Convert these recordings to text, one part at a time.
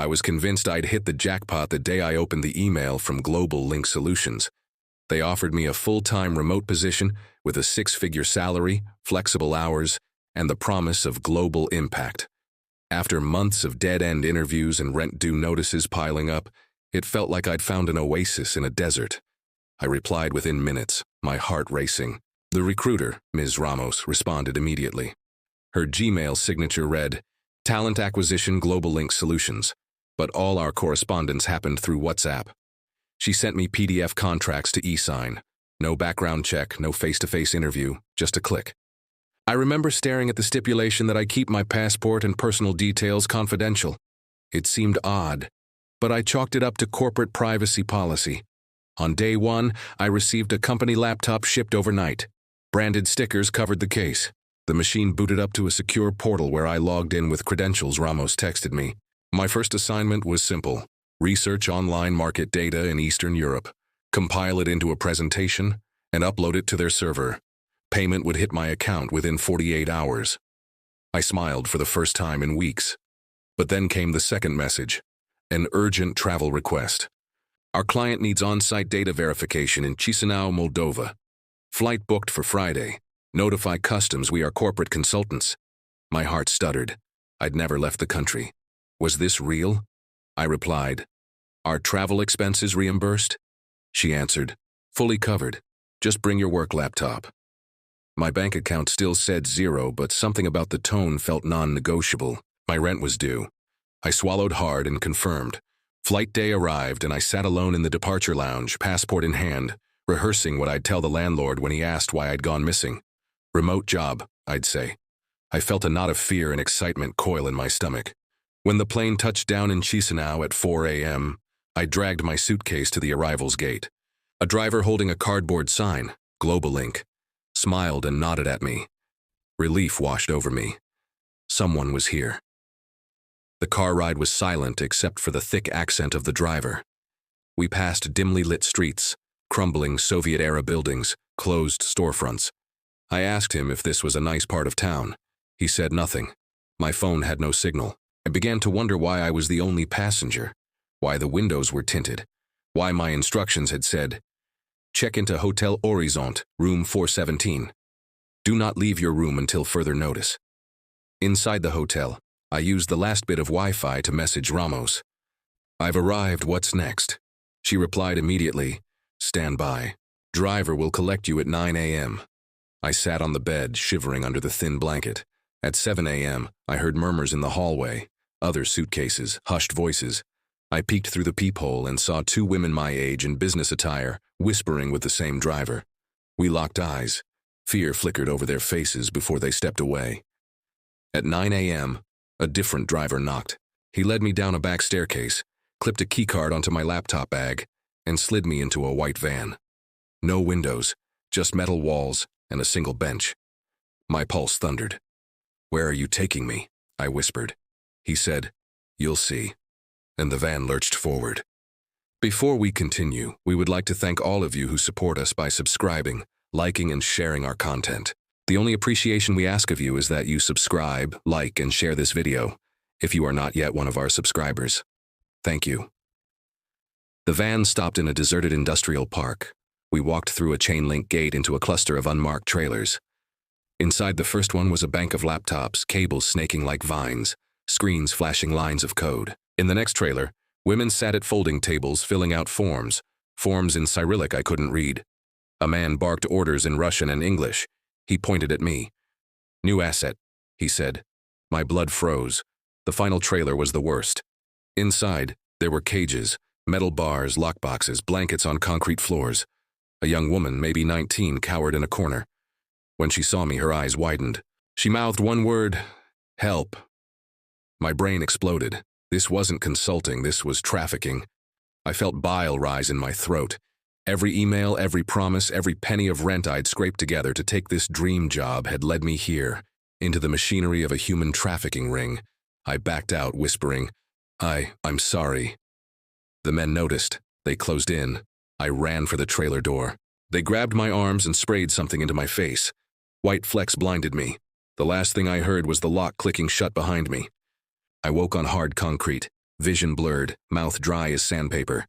I was convinced I'd hit the jackpot the day I opened the email from GlobalLink Solutions. They offered me a full-time remote position with a six-figure salary, flexible hours, and the promise of global impact. After months of dead-end interviews and rent-due notices piling up, it felt like I'd found an oasis in a desert. I replied within minutes, my heart racing. The recruiter, Ms. Ramos, responded immediately. Her Gmail signature read, Talent Acquisition GlobalLink Solutions, but all our correspondence happened through WhatsApp. She sent me PDF contracts to e-sign. No background check, no face-to-face interview, just a click. I remember staring at the stipulation that I keep my passport and personal details confidential. It seemed odd, but I chalked it up to corporate privacy policy. On day one, I received a company laptop shipped overnight. Branded stickers covered the case. The machine booted up to a secure portal where I logged in with credentials Ramos texted me. My first assignment was simple. Research online market data in Eastern Europe, compile it into a presentation, and upload it to their server. Payment would hit my account within 48 hours. I smiled for the first time in weeks. But then came the second message, an urgent travel request. Our client needs on-site data verification in Chisinau, Moldova. Flight booked for Friday. Notify customs we are corporate consultants. My heart stuttered. I'd never left the country. Was this real? I replied, Are travel expenses reimbursed? She answered, Fully covered. Just bring your work laptop. My bank account still said zero, but something about the tone felt non-negotiable. My rent was due. I swallowed hard and confirmed. Flight day arrived and I sat alone in the departure lounge, passport in hand, rehearsing what I'd tell the landlord when he asked why I'd gone missing. Remote job, I'd say. I felt a knot of fear and excitement coil in my stomach. When the plane touched down in Chisinau at 4 a.m., I dragged my suitcase to the arrivals gate. A driver holding a cardboard sign, GlobalLink, smiled and nodded at me. Relief washed over me. Someone was here. The car ride was silent except for the thick accent of the driver. We passed dimly lit streets, crumbling Soviet-era buildings, closed storefronts. I asked him if this was a nice part of town. He said nothing. My phone had no signal. I began to wonder why I was the only passenger, why the windows were tinted, why my instructions had said, check into Hotel Horizont, room 417. Do not leave your room until further notice. Inside the hotel, I used the last bit of Wi-Fi to message Ramos. I've arrived, what's next? She replied immediately, stand by. Driver will collect you at 9 a.m. I sat on the bed, shivering under the thin blanket. At 7 a.m., I heard murmurs in the hallway, other suitcases, hushed voices. I peeked through the peephole and saw two women my age in business attire, whispering with the same driver. We locked eyes. Fear flickered over their faces before they stepped away. At 9 a.m., a different driver knocked. He led me down a back staircase, clipped a keycard onto my laptop bag, and slid me into a white van. No windows, just metal walls and a single bench. My pulse thundered. Where are you taking me? I whispered. He said, You'll see. And the van lurched forward. Before we continue, we would like to thank all of you who support us by subscribing, liking, and sharing our content. The only appreciation we ask of you is that you subscribe, like, and share this video, if you are not yet one of our subscribers. Thank you. The van stopped in a deserted industrial park. We walked through a chain-link gate into a cluster of unmarked trailers. Inside the first one was a bank of laptops, cables snaking like vines, screens flashing lines of code. In the next trailer, women sat at folding tables filling out forms in Cyrillic I couldn't read. A man barked orders in Russian and English. He pointed at me. New asset, he said. My blood froze. The final trailer was the worst. Inside, there were cages, metal bars, lockboxes, blankets on concrete floors. A young woman, maybe 19, cowered in a corner. When she saw me, her eyes widened. She mouthed one word, help. My brain exploded. This wasn't consulting, this was trafficking. I felt bile rise in my throat. Every email, every promise, every penny of rent I'd scraped together to take this dream job had led me here, into the machinery of a human trafficking ring. I backed out, whispering, I'm sorry. The men noticed. They closed in. I ran for the trailer door. They grabbed my arms and sprayed something into my face. White flecks blinded me. The last thing I heard was the lock clicking shut behind me. I woke on hard concrete, vision blurred, mouth dry as sandpaper.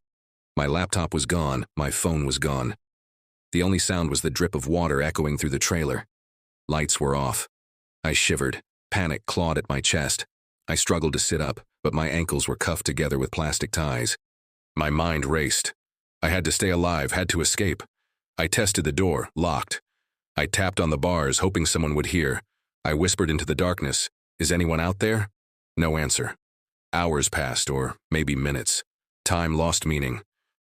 My laptop was gone, my phone was gone. The only sound was the drip of water echoing through the trailer. Lights were off. I shivered. Panic clawed at my chest. I struggled to sit up, but my ankles were cuffed together with plastic ties. My mind raced. I had to stay alive, had to escape. I tested the door, locked. I tapped on the bars, hoping someone would hear. I whispered into the darkness, "Is anyone out there?" No answer. Hours passed, or maybe minutes. Time lost meaning.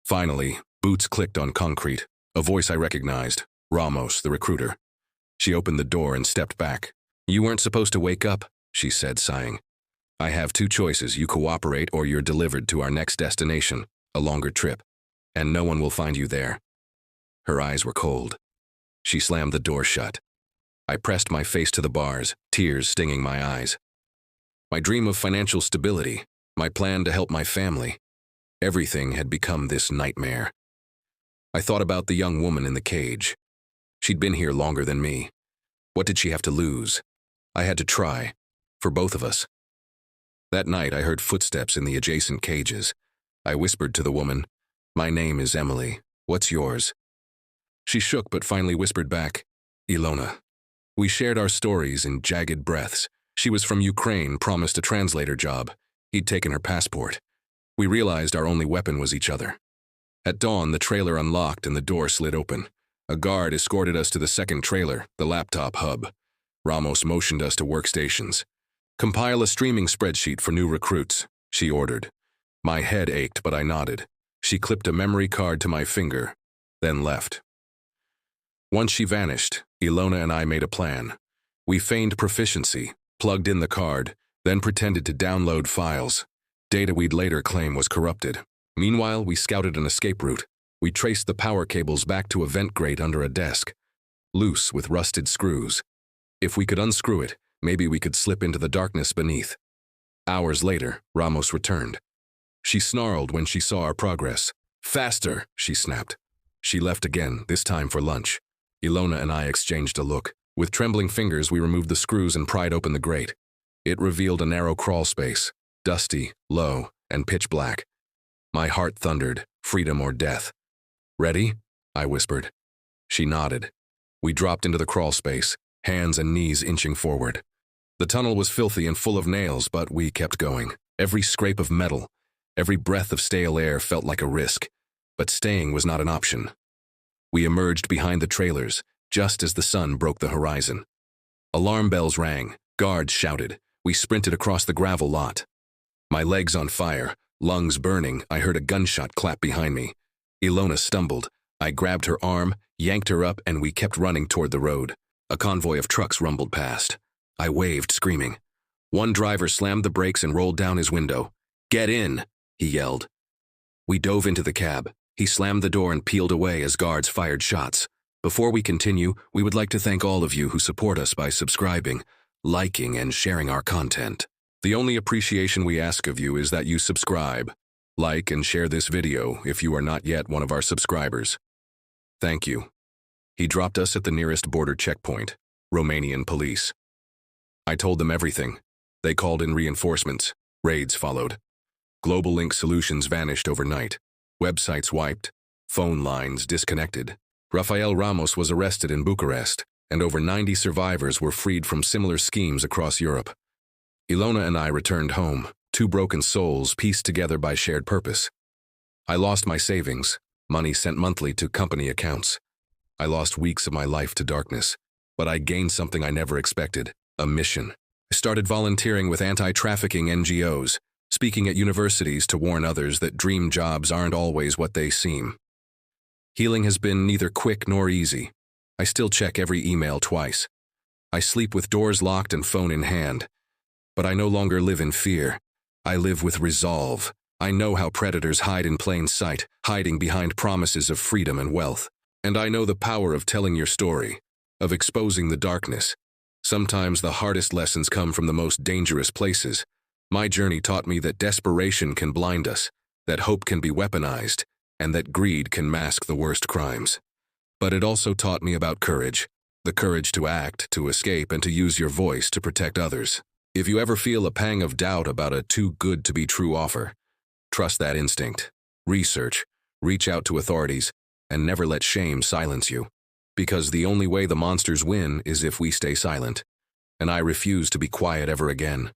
Finally, boots clicked on concrete. A voice I recognized, Ramos, the recruiter. She opened the door and stepped back. "You weren't supposed to wake up," she said, sighing. "I have two choices. You cooperate or you're delivered to our next destination, a longer trip. And no one will find you there." Her eyes were cold. She slammed the door shut. I pressed my face to the bars, tears stinging my eyes. My dream of financial stability, my plan to help my family, everything had become this nightmare. I thought about the young woman in the cage. She'd been here longer than me. What did she have to lose? I had to try, for both of us. That night I heard footsteps in the adjacent cages. I whispered to the woman, "My name is Emily. What's yours?" She shook but finally whispered back, "Ilona." We shared our stories in jagged breaths. She was from Ukraine, promised a translator job. He'd taken her passport. We realized our only weapon was each other. At dawn, the trailer unlocked and the door slid open. A guard escorted us to the second trailer, the laptop hub. Ramos motioned us to workstations. "Compile a streaming spreadsheet for new recruits," she ordered. My head ached, but I nodded. She clipped a memory card to my finger, then left. Once she vanished, Ilona and I made a plan. We feigned proficiency, plugged in the card, then pretended to download files. Data we'd later claim was corrupted. Meanwhile, we scouted an escape route. We traced the power cables back to a vent grate under a desk, loose with rusted screws. If we could unscrew it, maybe we could slip into the darkness beneath. Hours later, Ramos returned. She snarled when she saw our progress. "Faster," she snapped. She left again, this time for lunch. Ilona and I exchanged a look. With trembling fingers, we removed the screws and pried open the grate. It revealed a narrow crawl space, dusty, low, and pitch black. My heart thundered, freedom or death. "Ready?" I whispered. She nodded. We dropped into the crawl space, hands and knees inching forward. The tunnel was filthy and full of nails, but we kept going. Every scrape of metal, every breath of stale air felt like a risk, but staying was not an option. We emerged behind the trailers, just as the sun broke the horizon. Alarm bells rang, guards shouted. We sprinted across the gravel lot. My legs on fire, lungs burning, I heard a gunshot clap behind me. Ilona stumbled. I grabbed her arm, yanked her up, and we kept running toward the road. A convoy of trucks rumbled past. I waved, screaming. One driver slammed the brakes and rolled down his window. "Get in," he yelled. We dove into the cab. He slammed the door and peeled away as guards fired shots. Before we continue, we would like to thank all of you who support us by subscribing, liking, and sharing our content. The only appreciation we ask of you is that you subscribe, like, and share this video if you are not yet one of our subscribers. Thank you. He dropped us at the nearest border checkpoint, Romanian police. I told them everything. They called in reinforcements. Raids followed. GlobalLink Solutions vanished overnight. Websites wiped. Phone lines disconnected. Rafael Ramos was arrested in Bucharest, and over 90 survivors were freed from similar schemes across Europe. Ilona and I returned home, two broken souls pieced together by shared purpose. I lost my savings, money sent monthly to company accounts. I lost weeks of my life to darkness, but I gained something I never expected, a mission. I started volunteering with anti-trafficking NGOs, speaking at universities to warn others that dream jobs aren't always what they seem. Healing has been neither quick nor easy. I still check every email twice. I sleep with doors locked and phone in hand. But I no longer live in fear. I live with resolve. I know how predators hide in plain sight, hiding behind promises of freedom and wealth. And I know the power of telling your story, of exposing the darkness. Sometimes the hardest lessons come from the most dangerous places. My journey taught me that desperation can blind us, that hope can be weaponized, and that greed can mask the worst crimes. But it also taught me about courage, the courage to act, to escape, and to use your voice to protect others. If you ever feel a pang of doubt about a too-good-to-be-true offer, trust that instinct. Research, reach out to authorities, and never let shame silence you. Because the only way the monsters win is if we stay silent. And I refuse to be quiet ever again.